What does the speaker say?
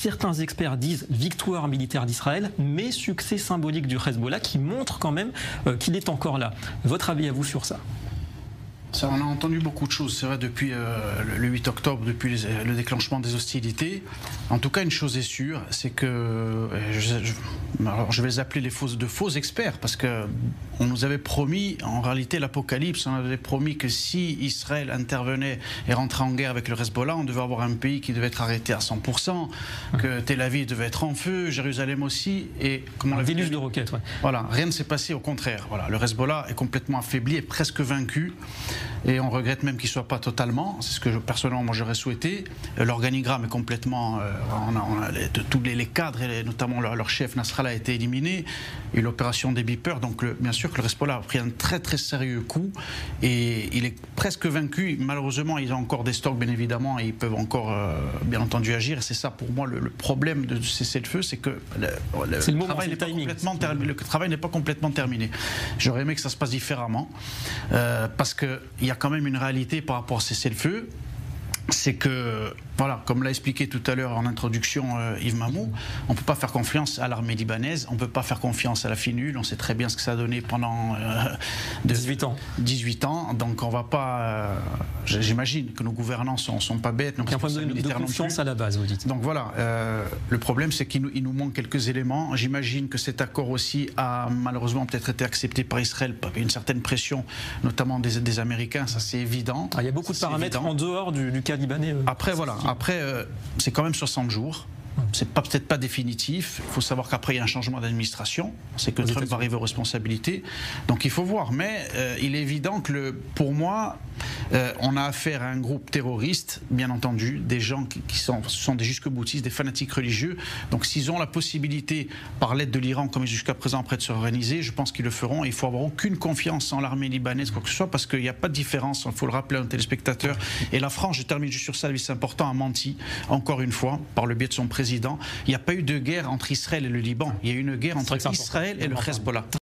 certains experts disent victoire militaire d'Israël, mais succès symbolique du Hezbollah qui montre quand même qu'il est encore là. Votre avis à vous sur ça? Ça, on a entendu beaucoup de choses, c'est vrai, depuis le 8 octobre, depuis le déclenchement des hostilités. En tout cas, une chose est sûre, c'est que, alors je vais les appeler de faux experts, parce qu'on nous avait promis, en réalité, l'apocalypse. On avait promis que si Israël intervenait et rentrait en guerre avec le Hezbollah, on devait avoir un pays qui devait être arrêté à 100%, que Tel Aviv devait être en feu, Jérusalem aussi, et comment un déluge de roquettes, ouais. Voilà, rien ne s'est passé, au contraire. Voilà, le Hezbollah est complètement affaibli et presque vaincu. Et on regrette même qu'il ne soit pas totalement, c'est ce que personnellement moi j'aurais souhaité. L'organigramme est complètement, tous les cadres et notamment leur chef Nasrallah a été éliminé, et l'opération des beepers, donc bien sûr que le Hezbollah a pris un très très sérieux coup et il est presque vaincu. Malheureusement ils ont encore des stocks bien évidemment et ils peuvent encore bien entendu agir, et c'est ça pour moi le problème de cesser le feu, c'est que le travail n'est pas complètement terminé. J'aurais aimé que ça se passe différemment parce qu'il y a quand même une réalité par rapport à cessez-le-feu, c'est que, voilà, comme l'a expliqué tout à l'heure en introduction Yves Mamou, on ne peut pas faire confiance à l'armée libanaise, on ne peut pas faire confiance à la FINUL, on sait très bien ce que ça a donné pendant 18 ans, donc on ne va pas... J'imagine que nos gouvernants ne sont pas bêtes. Donc il y a un problème de confiance à la base, vous dites. Donc voilà, le problème c'est qu'il nous manque quelques éléments. J'imagine que cet accord aussi a malheureusement peut-être été accepté par Israël, par une certaine pression, notamment des Américains, ça c'est évident. Il y a beaucoup de paramètres en dehors du cas libanais. Après voilà, c'est quand même 60 jours. C'est peut-être pas définitif. Il faut savoir qu'après il y a un changement d'administration. C'est que Trump va arriver aux responsabilités. Donc il faut voir. Mais il est évident que pour moi, on a affaire à un groupe terroriste, bien entendu, des gens qui sont des jusque-boutistes, des fanatiques religieux. Donc s'ils ont la possibilité, par l'aide de l'Iran, comme jusqu'à présent, après de se organiser, je pense qu'ils le feront. Et il faut avoir aucune confiance en l'armée libanaise, quoi que ce soit, parce qu'il n'y a pas de différence. Il faut le rappeler à nos téléspectateurs. Et la France, je termine juste sur ça, c'est important, a menti encore une fois par le biais de son président. Il n'y a pas eu de guerre entre Israël et le Liban. Il y a eu une guerre entre Israël et le Hezbollah.